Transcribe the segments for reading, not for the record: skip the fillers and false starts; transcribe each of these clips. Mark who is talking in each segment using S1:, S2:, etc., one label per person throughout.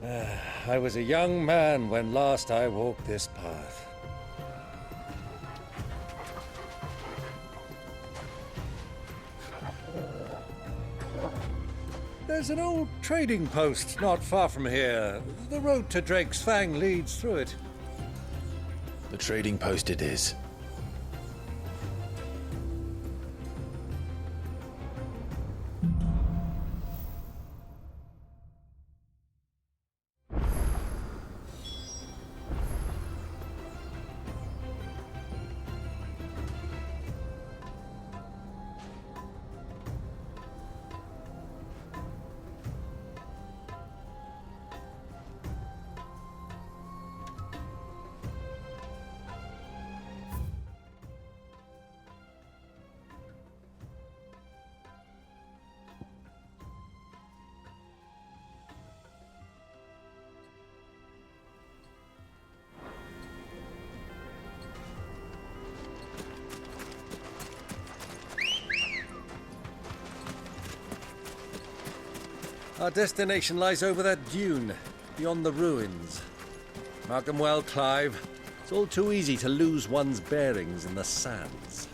S1: I was a young man when last I walked this path. There's an old trading post not far from here. The road to Drake's Fang leads through it.
S2: The trading post it is.
S1: Our destination lies over that dune, beyond the ruins. Mark them well, Clive. It's all too easy to lose one's bearings in the sands.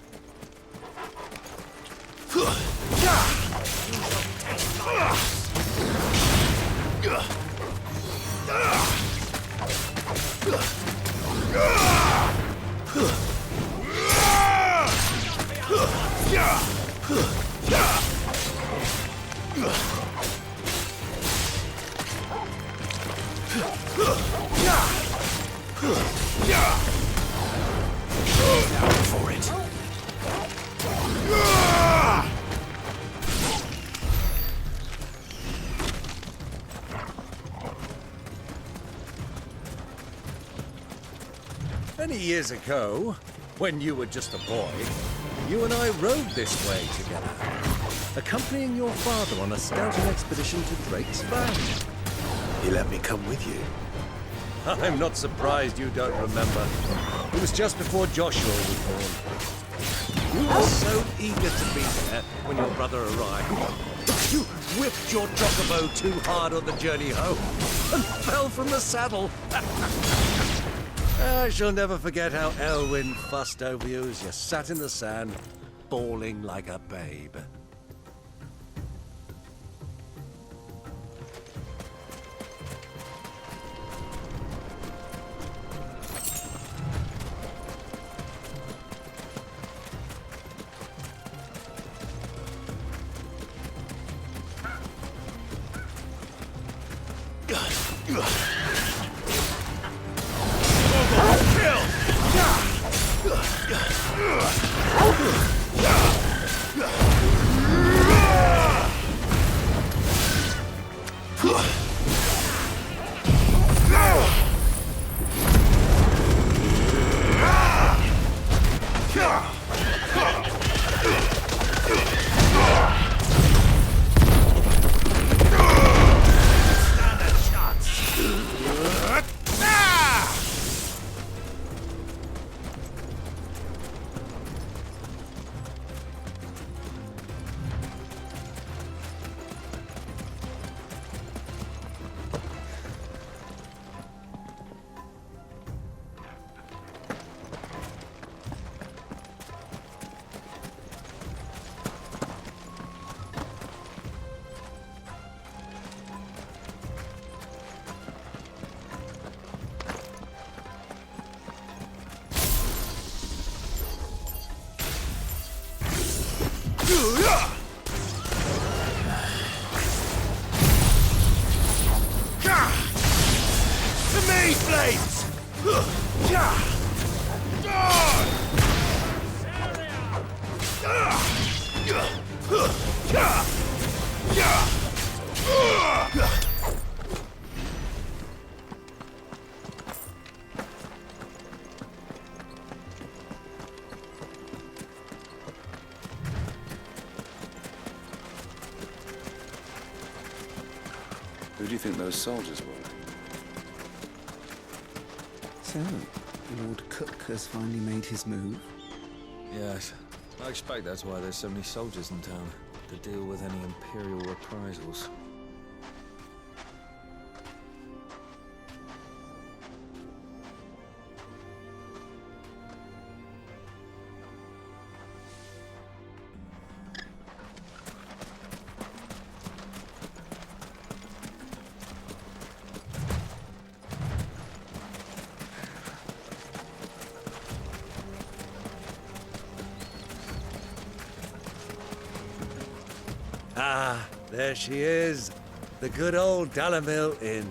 S2: For it.
S1: Many years ago, when you were just a boy, you and I rode this way together, accompanying your father on a scouting expedition to Drake's Fang.
S2: He let me come with you.
S1: I'm not surprised you don't remember. It was just before Joshua was born. You were so eager to be there when your brother arrived. You whipped your chocobo too hard on the journey home and fell from the saddle. I shall never forget how Elwyn fussed over you as you sat in the sand, bawling like a babe.
S3: Who do you think those soldiers were?
S4: So, Lord Cook has finally made his move?
S5: Yes. I expect that's why there's so many soldiers in town, to deal with any Imperial reprisals.
S1: Ah, there she is. The good old Dalamil Inn.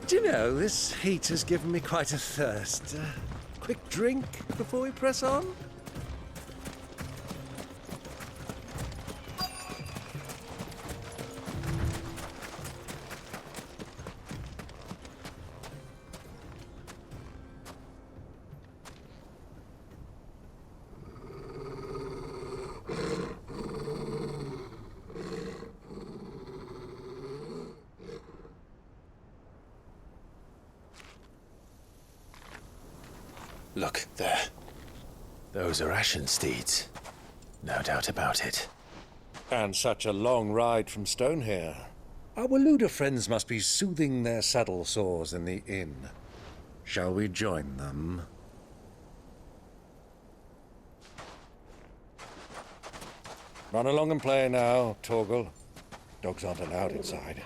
S1: Do you know, this heat has given me quite a thirst. Quick drink before we press on?
S2: Look, there. Those are ashen steeds. No doubt about it.
S1: And such a long ride from Stonehere. Our Waluda friends must be soothing their saddle sores in the inn. Shall we join them? Run along and play now, Torgal. Dogs aren't allowed inside.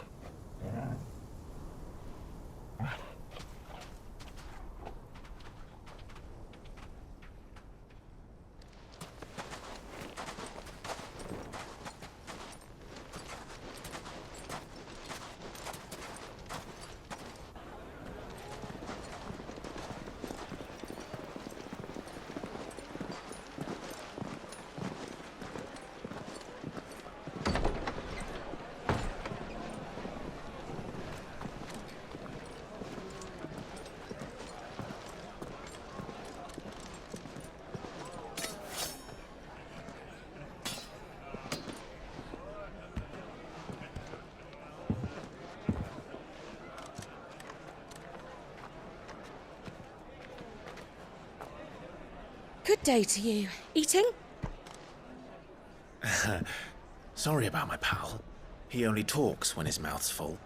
S3: Good day to you. Eating?
S2: Sorry about my pal. He only talks when his mouth's full.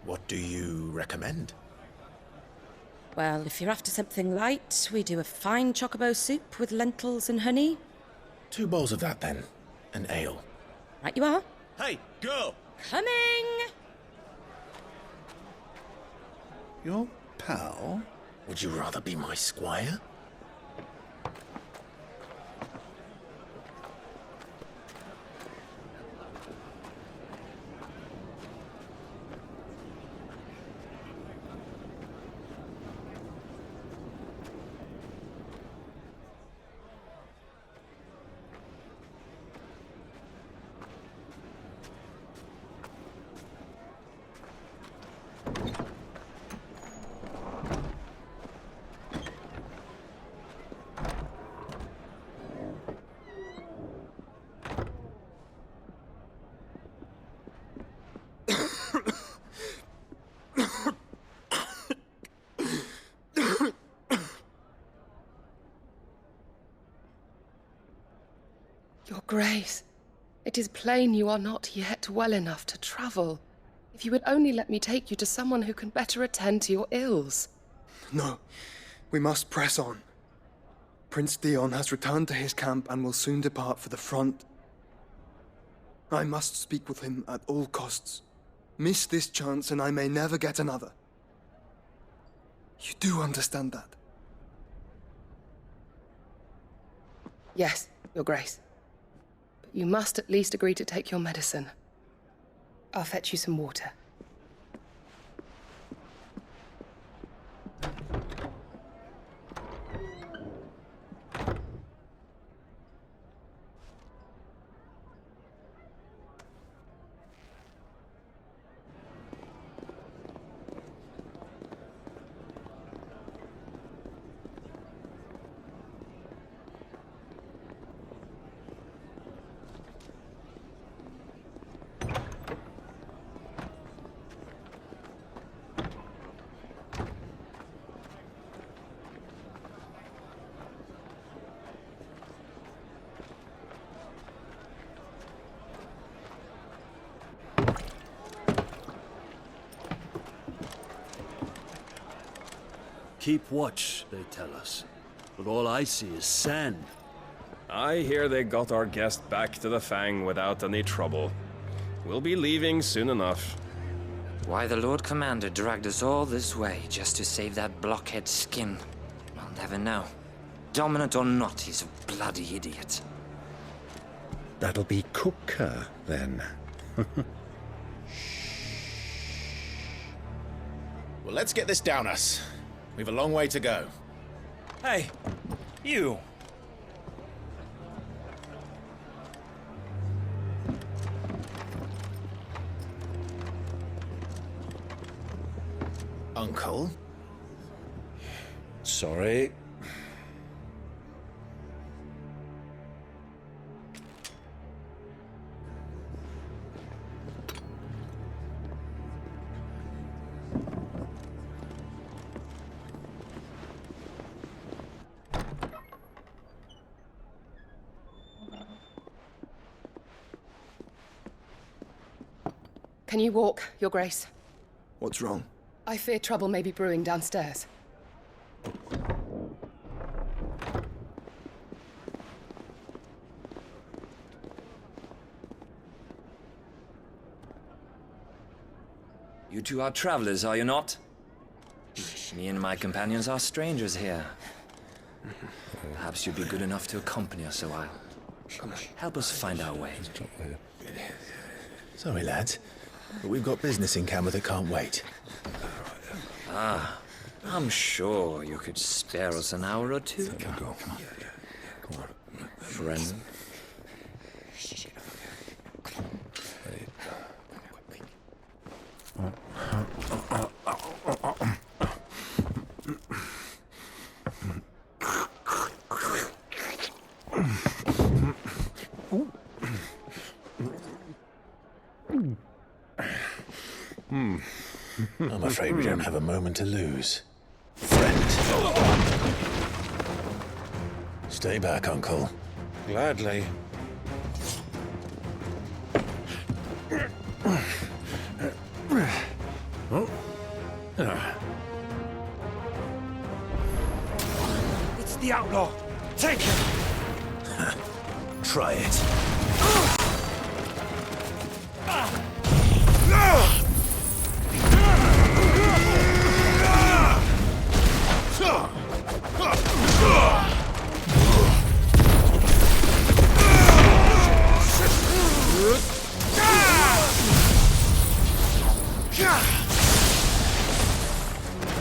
S2: What do you recommend?
S3: Well, if you're after something light, we do a fine chocobo soup with lentils and honey.
S2: 2 bowls of that, then. An ale.
S3: Right you are.
S1: Hey, girl!
S3: Coming!
S4: Your pal?
S2: Would you rather be my squire?
S6: Your Grace, it is plain you are not yet well enough to travel. If you would only let me take you to someone who can better attend to your ills.
S7: No, we must press on. Prince Dion has returned to his camp and will soon depart for the front. I must speak with him at all costs. Miss this chance and I may never get another. You do understand that?
S6: Yes, Your Grace. But you must at least agree to take your medicine. I'll fetch you some water.
S8: Keep watch, they tell us. But all I see is sand.
S9: I hear they got our guest back to the Fang without any trouble. We'll be leaving soon enough.
S10: Why the Lord Commander dragged us all this way just to save that blockhead skin, I'll never know. Dominant or not, he's a bloody idiot.
S2: That'll be cooker, then. Well, let's get this down us. We've a long way to go.
S11: Hey, you!
S2: Uncle?
S1: Sorry.
S6: Can you walk, Your Grace?
S7: What's wrong?
S6: I fear trouble may be brewing downstairs.
S10: You two are travelers, are you not? Me and my companions are strangers here. Perhaps you'd be good enough to accompany us a while. Help us find our way.
S2: Sorry, lads, but we've got business in camera that can't wait.
S10: Ah, I'm sure you could spare us an hour or two.
S2: Come on.
S10: Friend.
S2: I'm afraid we don't have a moment to lose. Friend. Stay back, Uncle.
S1: Gladly.
S11: It's the outlaw! Take him!
S2: Try it.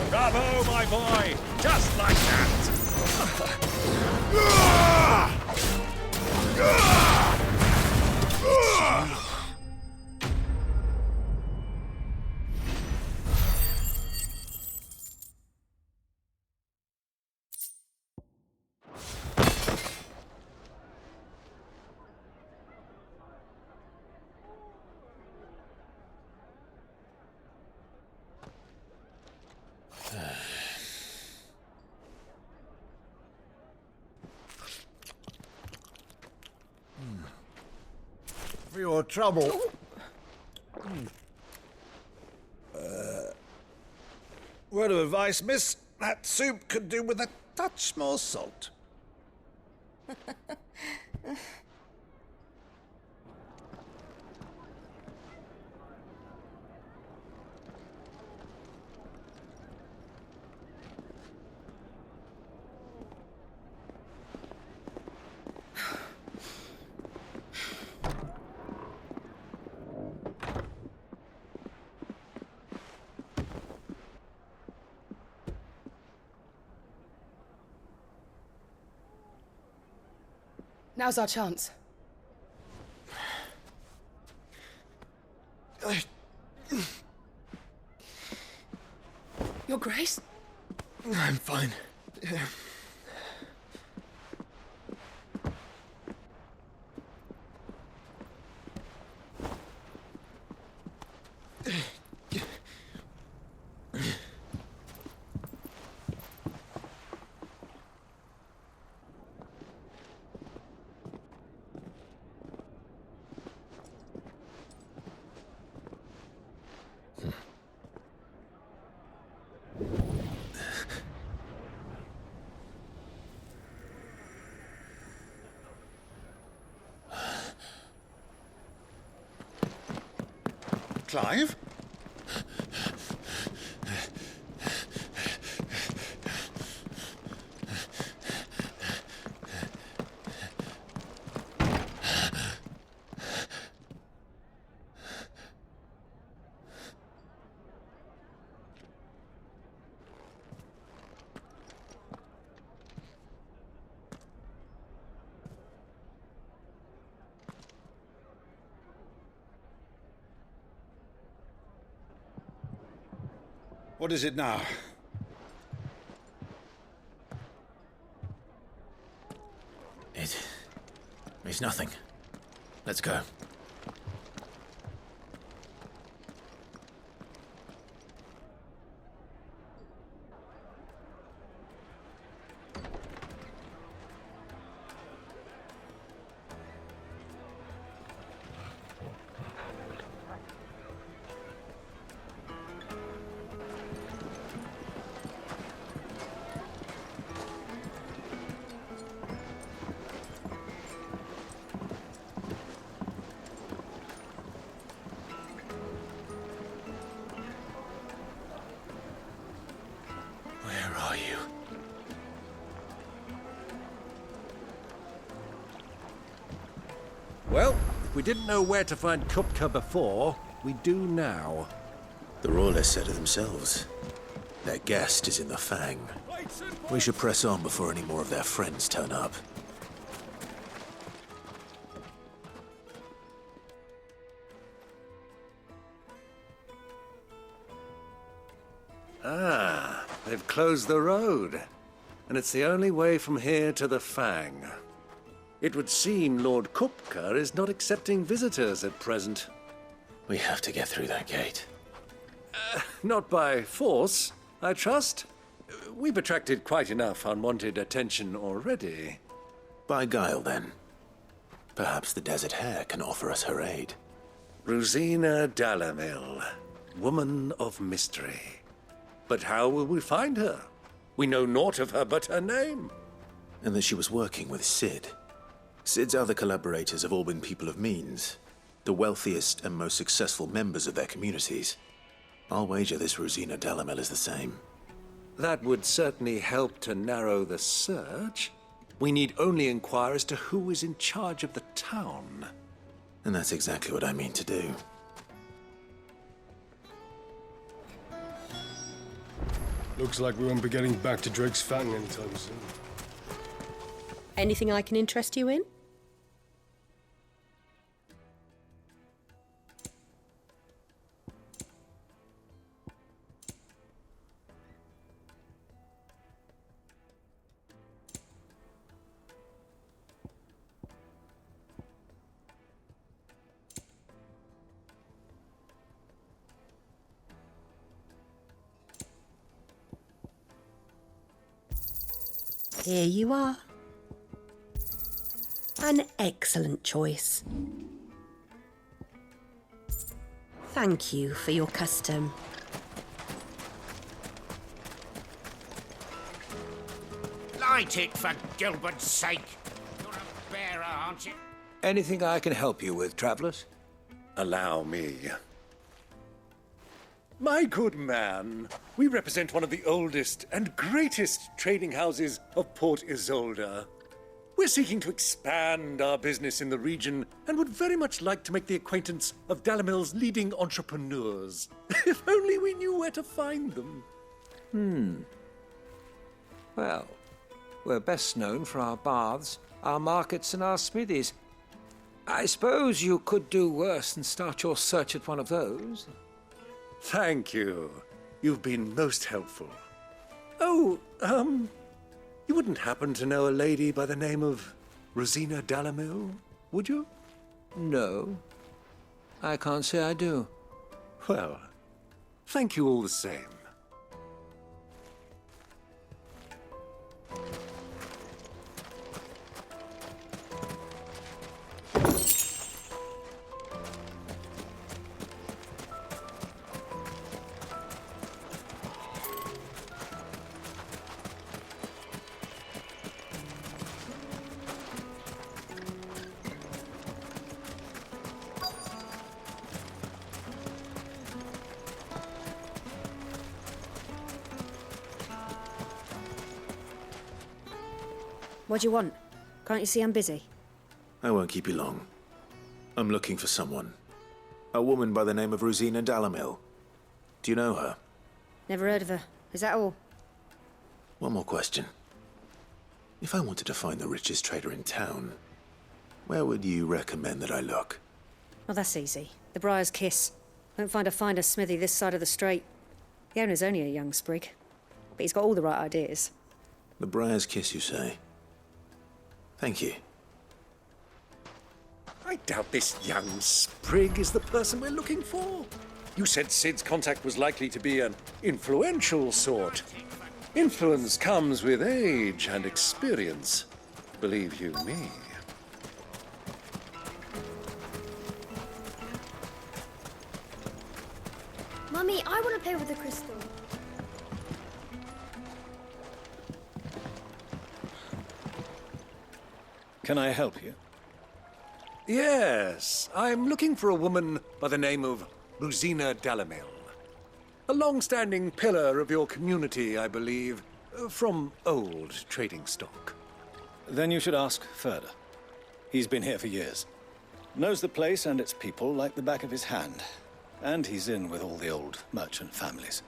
S1: Bravo, my boy! Just like that! For your trouble. Word of advice, miss. That soup could do with a touch more salt.
S6: Now's our chance. Your Grace?
S7: I'm fine.
S1: Clive?
S8: What is it now?
S2: It's nothing. Let's go. Where are you?
S1: Well, if we didn't know where to find Kupka before, we do now.
S2: The Royalists said it themselves. Their guest is in the Fang. We should press on before any more of their friends turn up.
S1: Ah, they've closed the road. And it's the only way from here to the Fang. It would seem Lord Kupka is not accepting visitors at present.
S2: We have to get through that gate.
S1: Not by force, I trust. We've attracted quite enough unwanted attention already.
S2: By guile, then. Perhaps the Desert Hare can offer us her aid.
S1: Rosina Dalamil, woman of mystery. But how will we find her? We know naught of her but her name.
S2: And that she was working with Sid. Sid's other collaborators have all been people of means, the wealthiest and most successful members of their communities. I'll wager this Rosina Dalamil is the same.
S1: That would certainly help to narrow the search. We need only inquire as to who is in charge of the town.
S2: And that's exactly what I mean to do.
S12: Looks like we won't be getting back to Drake's Fang anytime soon.
S13: Anything I can interest you in? Here you are. An excellent choice. Thank you for your custom.
S11: Light it, for Gilbert's sake. You're a bearer, aren't you?
S1: Anything I can help you with, travelers? Allow me. My good man, we represent one of the oldest and greatest trading houses of Port Isolde. We're seeking to expand our business in the region and would very much like to make the acquaintance of Dalamil's leading entrepreneurs. If only we knew where to find them.
S14: Well, we're best known for our baths, our markets, and our smithies. I suppose you could do worse than start your search at one of those.
S1: Thank you. You've been most helpful. Oh, you wouldn't happen to know a lady by the name of Rosina Dalamil, would you?
S14: No. I can't say I do.
S1: Well, thank you all the same.
S13: What do you want? Can't you see I'm busy?
S2: I won't keep you long. I'm looking for someone. A woman by the name of Rosina Dalamil. Do you know her?
S13: Never heard of her. Is that all?
S2: One more question. If I wanted to find the richest trader in town, where would you recommend that I look?
S13: Oh, that's easy. The Briar's Kiss. Won't find a finer smithy this side of the strait.
S3: The owner's only a young sprig, but he's got all the right ideas.
S2: The Briar's Kiss, you say? Thank you.
S1: I doubt this young sprig is the person we're looking for. You said Sid's contact was likely to be an influential sort. Influence comes with age and experience, believe you me.
S15: Mummy, I want to play with the crystal.
S5: Can I help you?
S1: Yes, I'm looking for a woman by the name of Rosina Dalamil. A long-standing pillar of your community, I believe, from old trading stock.
S5: Then you should ask Ferda. He's been here for years. Knows the place and its people like the back of his hand. And he's in with all the old merchant families.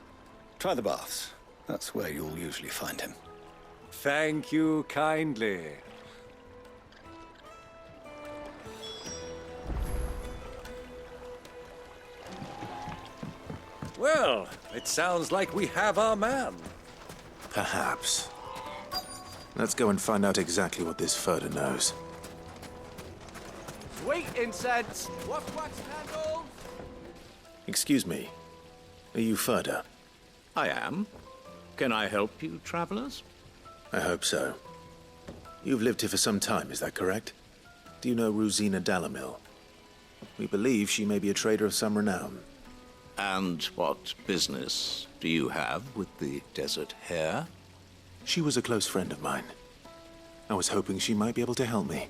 S5: Try the baths. That's where you'll usually find him.
S1: Thank you kindly. Well, it sounds like we have our man.
S2: Perhaps. Let's go and find out exactly what this Ferda knows.
S16: Sweet incense! What's wax candles?
S2: Excuse me. Are you Ferda?
S17: I am. Can I help you, travelers?
S2: I hope so. You've lived here for some time, is that correct? Do you know Rosina Dalamil? We believe she may be a trader of some renown.
S17: And what business do you have with the desert hare?
S2: She was a close friend of mine. I was hoping she might be able to help me.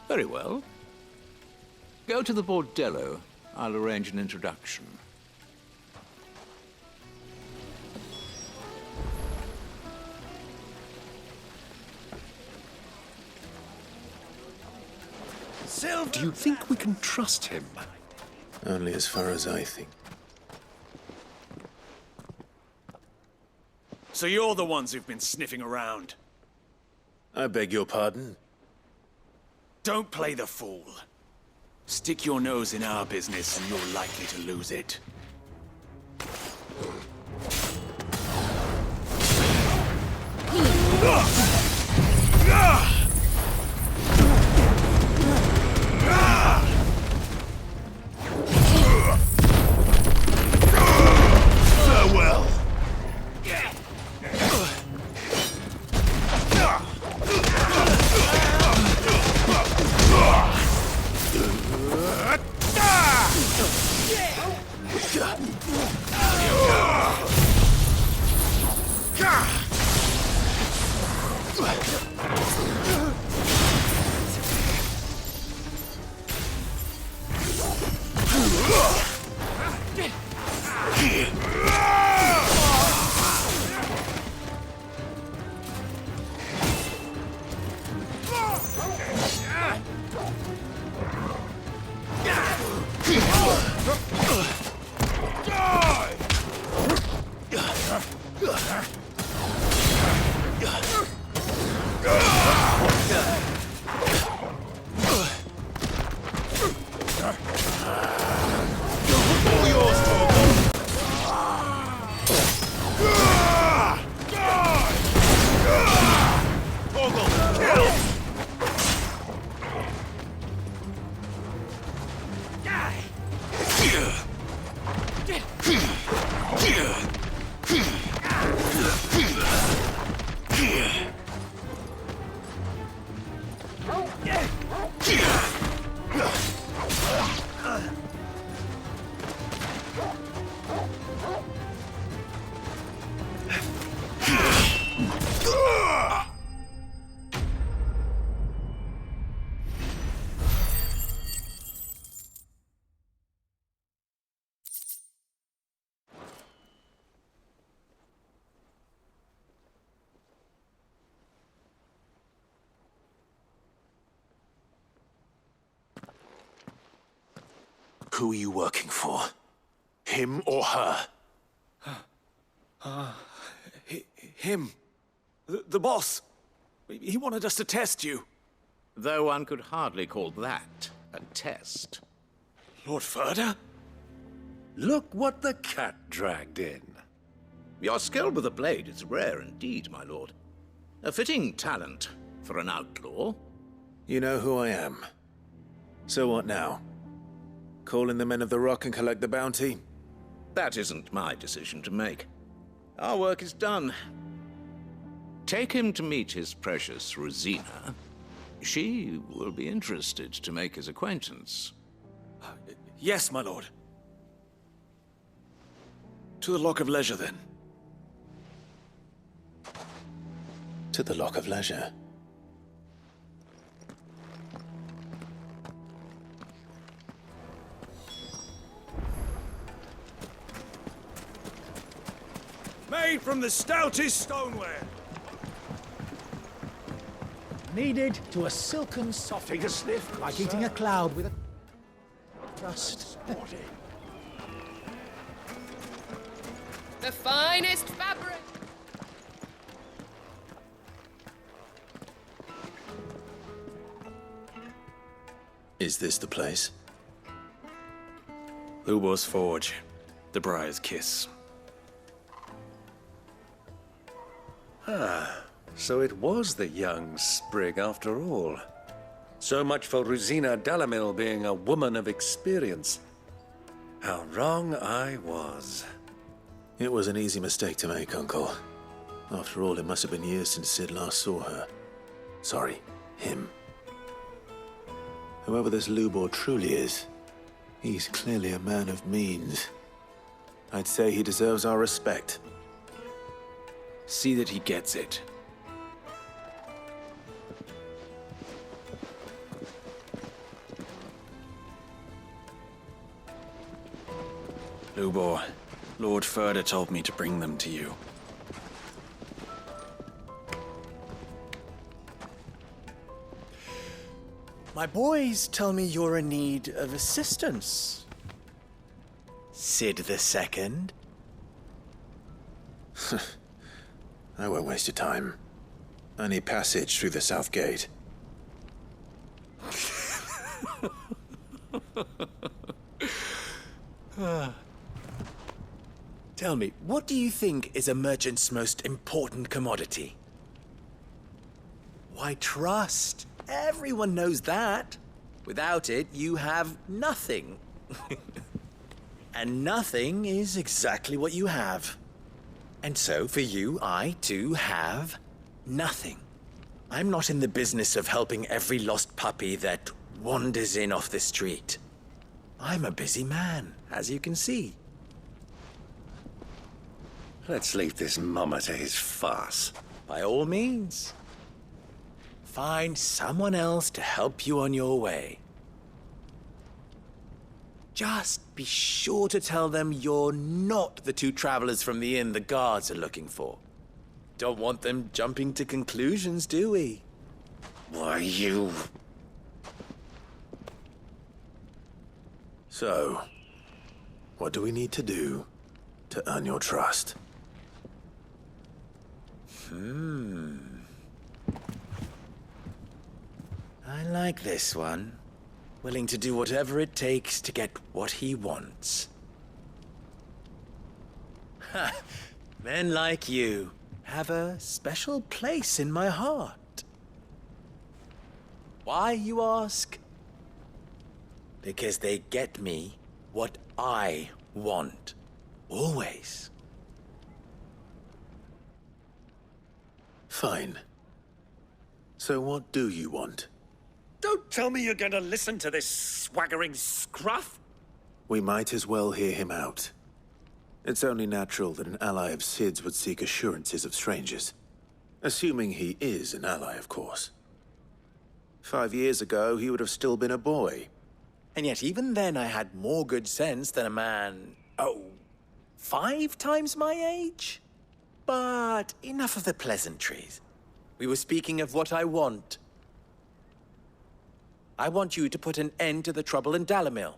S17: Very well. Go to the bordello. I'll arrange an introduction.
S1: Do you think we can trust him?
S2: Only as far as I think.
S18: So you're the ones who've been sniffing around?
S2: I beg your pardon?
S18: Don't play the fool. Stick your nose in our business and you're likely to lose it.
S1: Farewell.
S2: Who are you working for? Him or her?
S18: Him. The boss. He wanted us to test you.
S17: Though one could hardly call that a test.
S18: Lord Ferda?
S1: Look what the cat dragged in.
S17: Your skill with the blade is rare indeed, my lord. A fitting talent for an outlaw.
S2: You know who I am. So what now? Call in the Men of the Rock and collect the bounty?
S17: That isn't my decision to make. Our work is done. Take him to meet his precious Rosina. She will be interested to make his acquaintance.
S18: Yes, my lord. To the Lock of Leisure, then.
S2: To the Lock of Leisure.
S18: Made from the stoutest stoneware.
S19: Kneaded to a silken soft.
S18: Take a sniff.
S19: Like eating a cloud with a crust.
S6: The finest fabric.
S2: Is this the place?
S18: Lubor's Forge. The Briar's Kiss.
S1: Ah, so it was the young sprig after all. So much for Rosina Dalamil being a woman of experience. How wrong I was.
S2: It was an easy mistake to make, Uncle. After all, it must have been years since Sid last saw her. Sorry, him. Whoever this Lubor truly is, he's clearly a man of means. I'd say he deserves our respect.
S18: See that he gets it. Lubor, Lord Furder told me to bring them to you.
S20: My boys tell me you're in need of assistance. Sid the Second.
S2: I won't waste your time. I need passage through the south gate.
S20: Tell me, what do you think is a merchant's most important commodity? Why, trust. Everyone knows that. Without it, you have nothing. And nothing is exactly what you have. And so, for you, I, too, have nothing. I'm not in the business of helping every lost puppy that wanders in off the street. I'm a busy man, as you can see.
S1: Let's leave this mummer to his farce.
S20: By all means. Find someone else to help you on your way. Just be sure to tell them you're not the two travelers from the inn the guards are looking for. Don't want them jumping to conclusions, do we?
S1: Why, you...
S2: So, what do we need to do to earn your trust?
S20: I like this one. Willing to do whatever it takes to get what he wants. Ha! Men like you have a special place in my heart. Why, you ask? Because they get me what I want. Always.
S2: Fine. So what do you want?
S1: Don't tell me you're going to listen to this swaggering scruff!
S2: We might as well hear him out. It's only natural that an ally of Sid's would seek assurances of strangers. Assuming he is an ally, of course. 5 years ago, he would have still been a boy.
S20: And yet even then I had more good sense than a man, 5 times my age? But enough of the pleasantries. We were speaking of what I want. I want you to put an end to the trouble in Dalamil.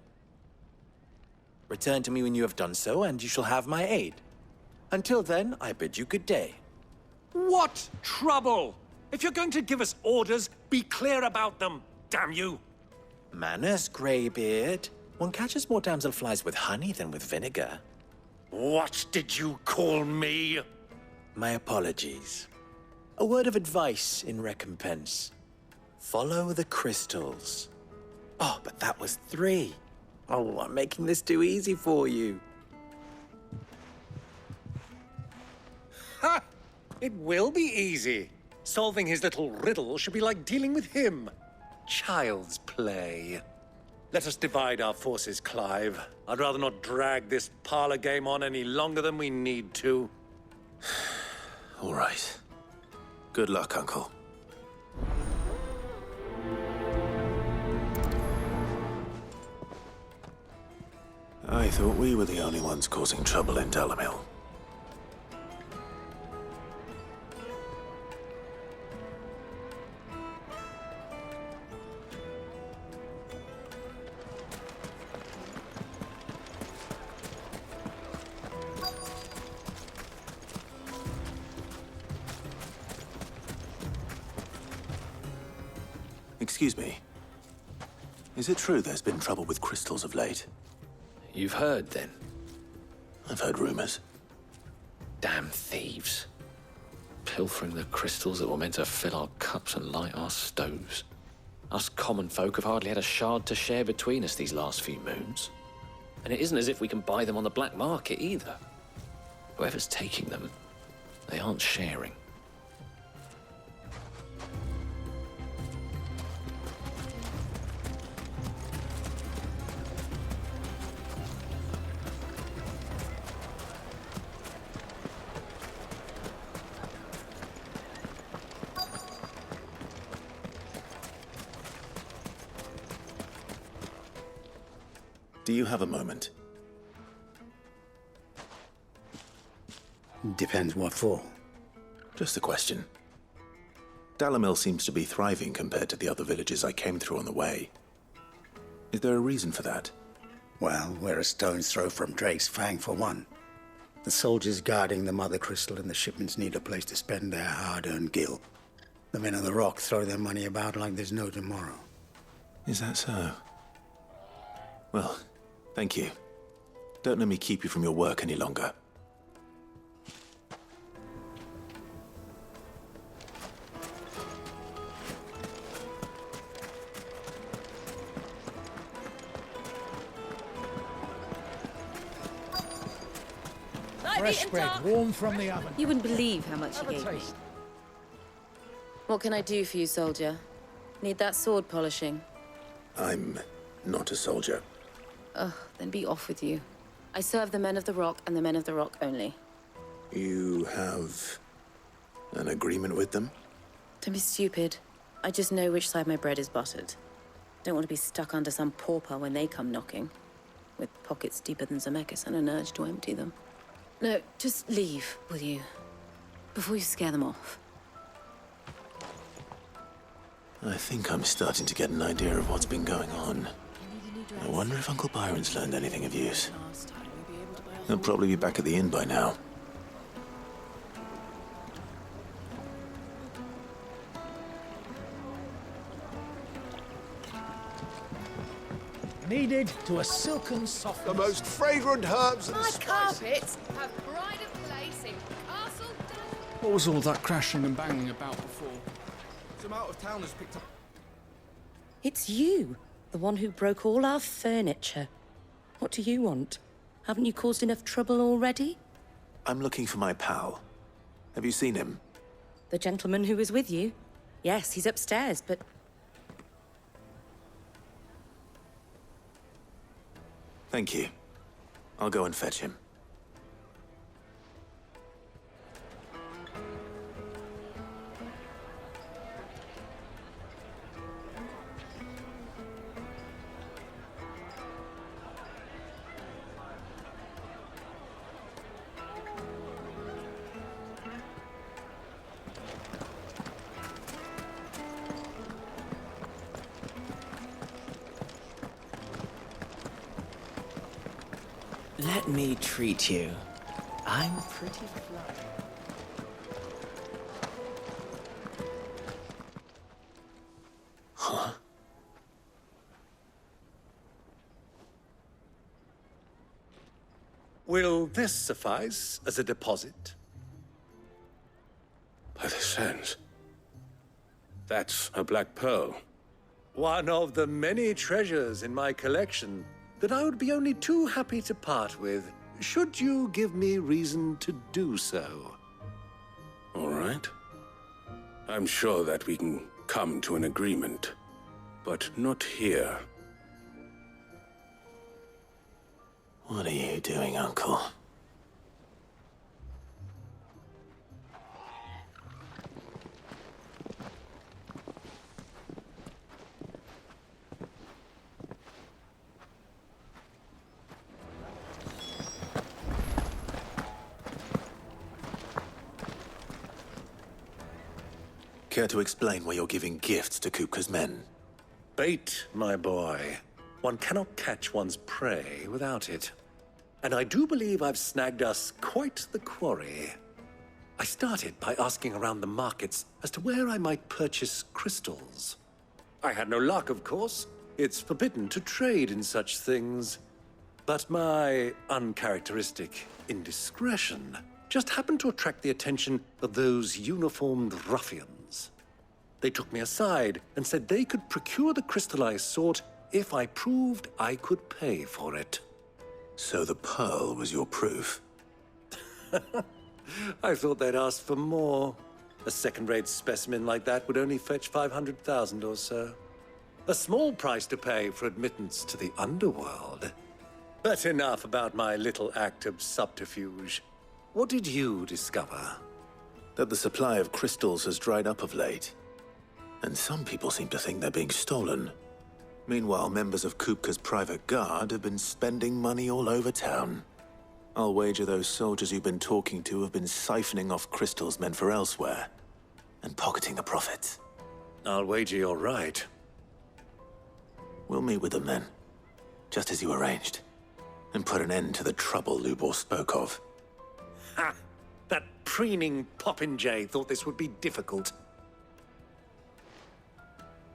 S20: Return to me when you have done so, and you shall have my aid. Until then, I bid you good day.
S1: What trouble? If you're going to give us orders, be clear about them, damn you!
S20: Manners, Greybeard. One catches more damselflies with honey than with vinegar. What did you call me? My apologies. A word of advice in recompense. Follow the crystals. Oh, but that was 3. Oh, I'm making this too easy for you.
S1: Ha! It will be easy. Solving his little riddle should be like dealing with him. Child's play. Let us divide our forces, Clive. I'd rather not drag this parlor game on any longer than we need to.
S2: All right. Good luck, Uncle. I thought we were the only ones causing trouble in Dalamil. Excuse me. Is it true there's been trouble with crystals of late?
S21: You've heard, then?
S2: I've heard rumors.
S21: Damn thieves. Pilfering the crystals that were meant to fill our cups and light our stoves. Us common folk have hardly had a shard to share between us these last few moons. And it isn't as if we can buy them on the black market, either. Whoever's taking them, they aren't sharing.
S2: Do you have a moment?
S19: Depends what for.
S2: Just a question. Dalamil seems to be thriving compared to the other villages I came through on the way. Is there a reason for that?
S19: Well, we're a stone's throw from Drake's Fang, for one. The soldiers guarding the Mother Crystal and the shipments need a place to spend their hard-earned gil. The men of the Rock throw their money about like there's no tomorrow.
S2: Is that so? Well, thank you. Don't let me keep you from your work any longer.
S11: Fresh bread, warm from the oven.
S3: You wouldn't believe how much he gave me. What can I do for you, soldier? Need that sword polishing?
S2: I'm not a soldier.
S3: Ugh, then be off with you. I serve the men of the Rock and the men of the Rock only.
S2: You have an agreement with them?
S3: Don't be stupid. I just know which side my bread is buttered. Don't want to be stuck under some pauper when they come knocking, with pockets deeper than Zemeckis and an urge to empty them. No, just leave, will you? Before you scare them off.
S2: I think I'm starting to get an idea of what's been going on. I wonder if Uncle Byron's learned anything of use. He'll probably be back at the inn by now.
S11: Kneaded to a silken softness.
S16: The most fragrant herbs and
S6: My
S16: spices.
S6: carpets have pride of place in Castle Down.
S22: What was all that crashing and banging about before?
S16: Some out-of-towners picked up.
S3: It's you, the one who broke all our furniture. What do you want? Haven't you caused enough trouble already?
S2: I'm looking for my pal. Have you seen him?
S3: The gentleman who was with you? Yes, he's upstairs, but...
S2: Thank you. I'll go and fetch him.
S20: Let me treat you. I'm pretty flat.
S2: Huh?
S1: We'll Would this suffice as a deposit?
S12: By the sands. That's a black pearl.
S1: One of the many treasures in my collection that I would be only too happy to part with, should you give me reason to do so.
S12: All right. I'm sure that we can come to an agreement, but not here.
S2: What are you doing, Uncle? Care to explain why you're giving gifts to Kupka's men?
S1: Bait, my boy. One cannot catch one's prey without it. And I do believe I've snagged us quite the quarry. I started by asking around the markets as to where I might purchase crystals. I had no luck, of course. It's forbidden to trade in such things. But my uncharacteristic indiscretion just happened to attract the attention of those uniformed ruffians. They took me aside and said they could procure the crystal I sought if I proved I could pay for it.
S2: So the pearl was your proof?
S1: I thought they'd ask for more. A second-rate specimen like that would only fetch 500,000 or so. A small price to pay for admittance to the underworld. But enough about my little act of subterfuge. What did you discover?
S2: That the supply of crystals has dried up of late. And some people seem to think they're being stolen. Meanwhile, members of Kupka's private guard have been spending money all over town. I'll wager those soldiers you've been talking to have been siphoning off crystals meant for elsewhere, and pocketing the profits.
S1: I'll wager you're right.
S2: We'll meet with them then, just as you arranged, and put an end to the trouble Lubor spoke of.
S1: Ha! That preening popinjay thought this would be difficult.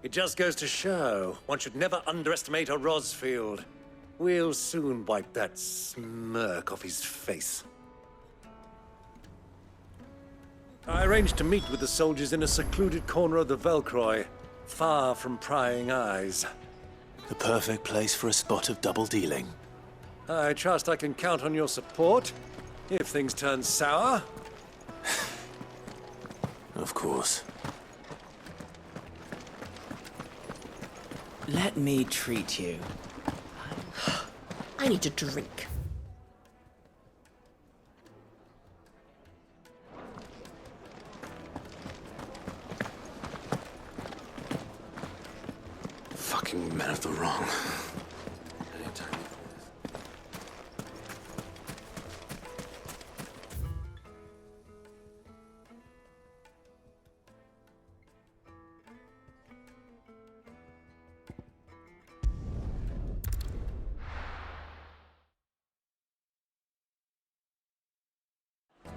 S1: It just goes to show, one should never underestimate a Rosfield. We'll soon wipe that smirk off his face. I arranged to meet with the soldiers in a secluded corner of the Velcroy, far from prying eyes.
S2: The perfect place for a spot of double dealing.
S1: I trust I can count on your support, if things turn sour.
S2: Of course.
S4: Let me treat you.
S13: I need a drink.
S12: Fucking men of the wrong.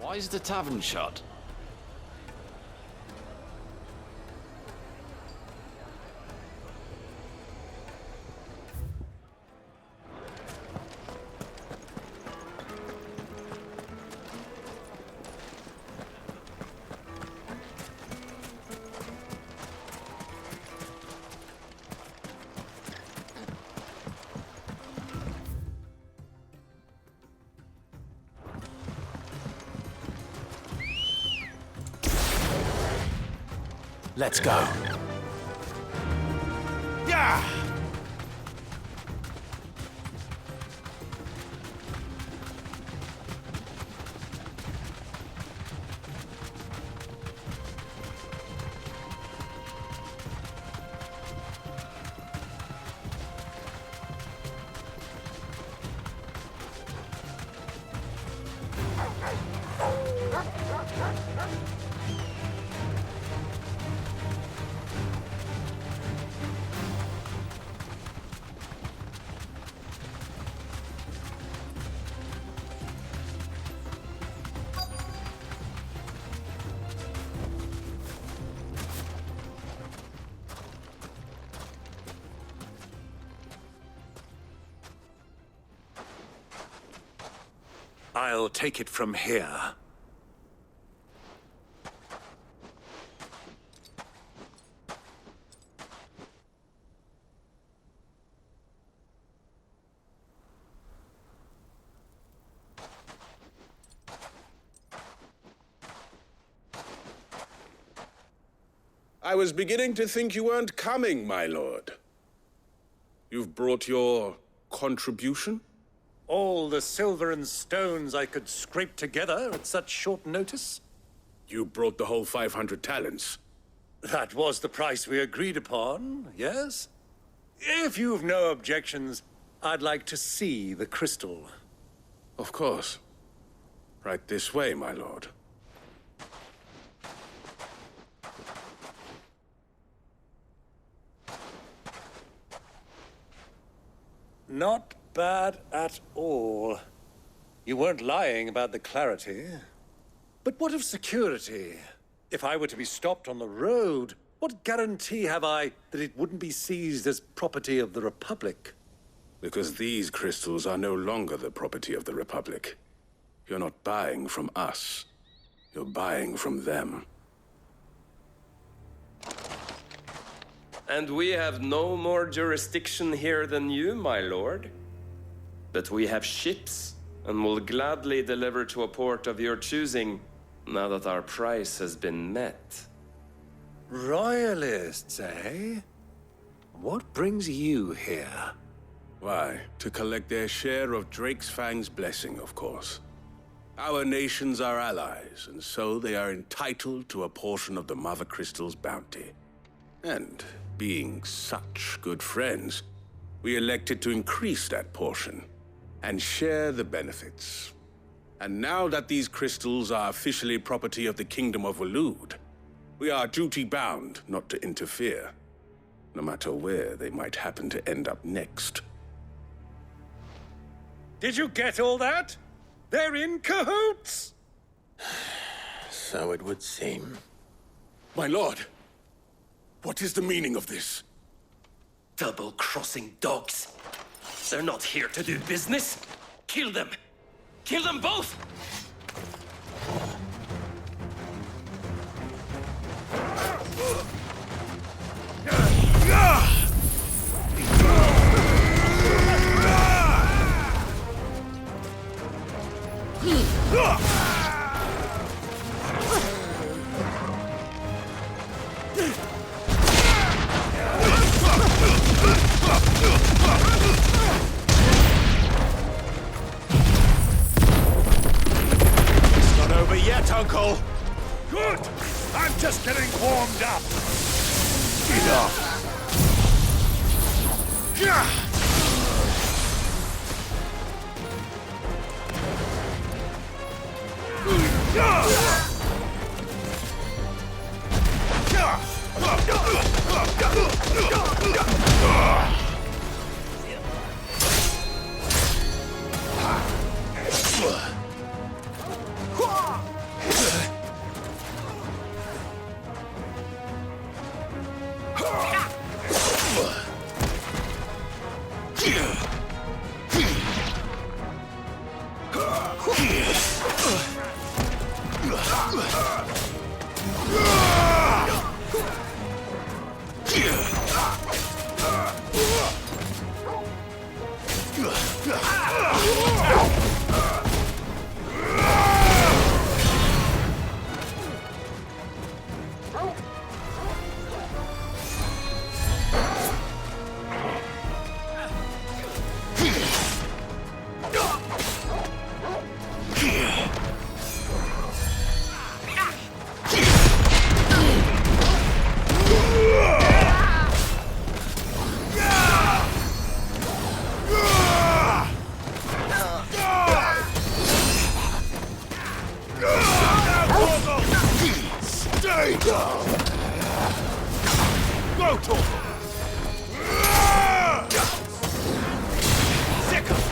S21: Why is the tavern shut?
S2: Let's go.
S11: Yeah!
S12: I'll take it from here. I was beginning to think you weren't coming, my lord. You've brought your contribution?
S1: All the silver and stones I could scrape together at such short notice?
S12: You brought the whole 500 talents.
S1: That was the price we agreed upon, yes? If you've no objections, I'd like to see the crystal.
S12: Of course. Right this way, my lord.
S1: Not bad at all. You weren't lying about the clarity. But what of security? If I were to be stopped on the road, what guarantee have I that it wouldn't be seized as property of the Republic?
S12: Because these crystals are no longer the property of the Republic. You're not buying from us. You're buying from them.
S4: And we have no more jurisdiction here than you, my lord. But we have ships, and will gladly deliver to a port of your choosing, now that our price has been met.
S1: Royalists, eh? What brings you here?
S12: Why, to collect their share of Drake's Fang's blessing, of course. Our nations are allies, and so they are entitled to a portion of the Mother Crystal's bounty. And being such good friends, we elected to increase that portion and share the benefits. And now that these crystals are officially property of the Kingdom of Waloed, we are duty-bound not to interfere, no matter where they might happen to end up next.
S1: Did you get all that? They're in cahoots!
S2: So it would seem.
S12: My lord, what is the meaning of this?
S4: Double-crossing dogs. They're not here to do business. Kill them! Kill them both!
S1: It's not over yet, Uncle! Good! I'm just getting warmed up! Enough! Stay down! Go, Torval! Sick of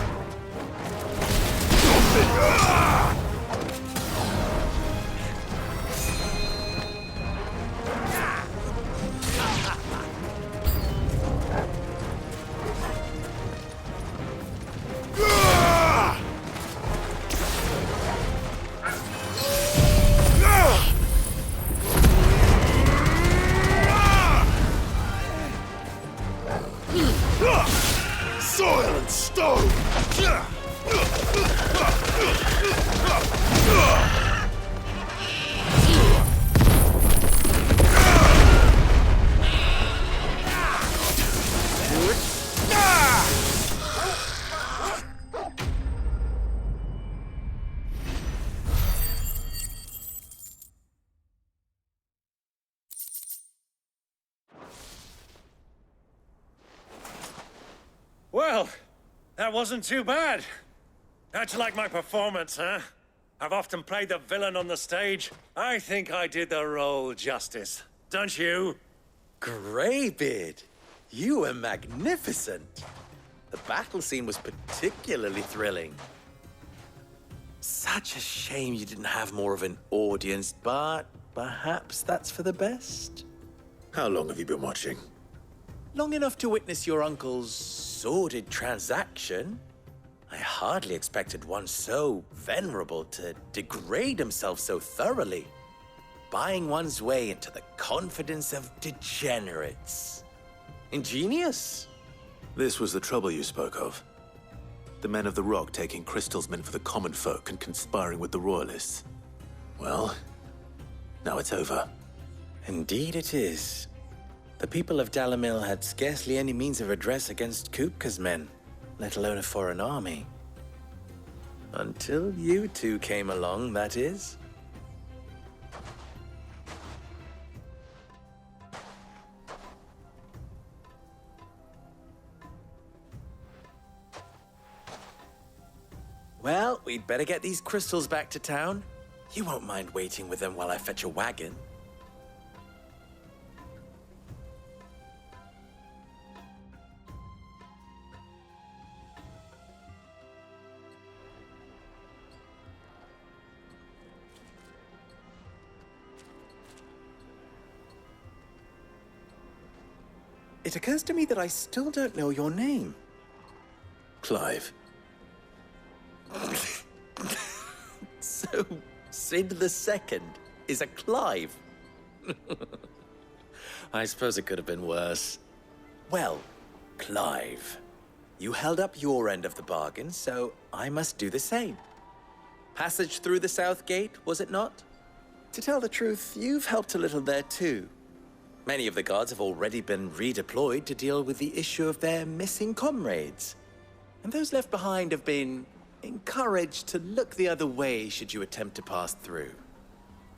S1: Well, that wasn't too bad. How'd you like my performance, huh? I've often played the villain on the stage. I think I did the role justice. Don't you?
S20: Greybeard, you were magnificent. The battle scene was particularly thrilling. Such a shame you didn't have more of an audience, but perhaps that's for the best.
S2: How long have you been watching?
S20: Long enough to witness your uncle's sordid transaction. I hardly expected one so venerable to degrade himself so thoroughly, buying one's way into the confidence of degenerates. Ingenious.
S2: This was the trouble you spoke of. The men of the Rock taking crystals meant for the common folk and conspiring with the Royalists. Well, now it's over.
S20: Indeed it is. The people of Dalamil had scarcely any means of redress against Kupka's men, let alone a foreign army. Until you two came along, that is. Well, we'd better get these crystals back to town. You won't mind waiting with them while I fetch a wagon. It occurs to me that I still don't know your name.
S2: Clive.
S20: So, Sid the Second is a Clive? I suppose it could have been worse. Well, Clive, you held up your end of the bargain, so I must do the same. Passage through the South Gate, was it not? To tell the truth, you've helped a little there too. Many of the guards have already been redeployed to deal with the issue of their missing comrades. And those left behind have been encouraged to look the other way should you attempt to pass through.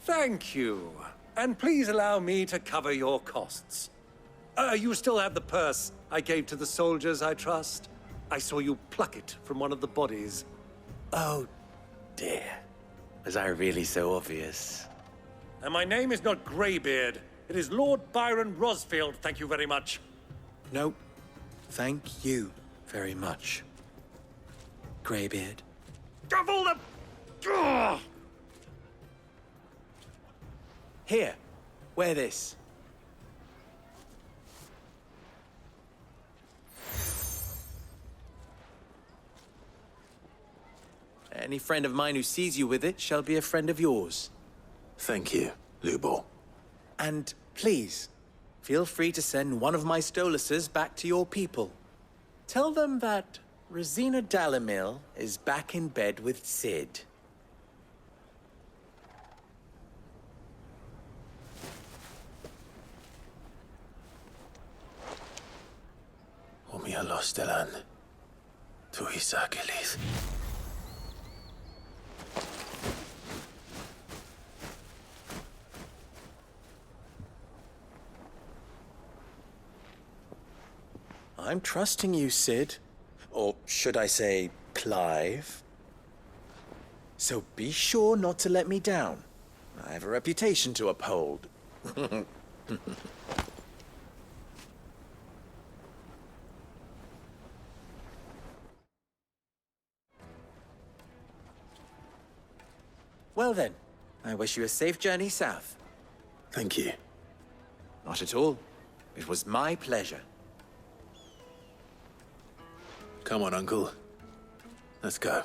S1: Thank you. And please allow me to cover your costs. You still have the purse I gave to the soldiers, I trust? I saw you pluck it from one of the bodies.
S20: Oh, dear. Was I really so obvious?
S1: And my name is not Greybeard. It is Lord Byron Rosfield, thank you very much.
S20: No, thank you very much, Greybeard.
S1: Of all the... Ugh!
S20: Here, wear this. Any friend of mine who sees you with it shall be a friend of yours.
S2: Thank you, Lubor.
S20: And please, feel free to send one of my Stoluses back to your people. Tell them that Rosina Dalamil is back in bed with Sid.
S2: Omia Lostelan. Tu Isakelis.
S20: I'm trusting you, Sid. Or should I say, Clive? So be sure not to let me down. I have a reputation to uphold. Well then, I wish you a safe journey south.
S2: Thank you.
S20: Not at all. It was my pleasure.
S2: Come on, Uncle. Let's go.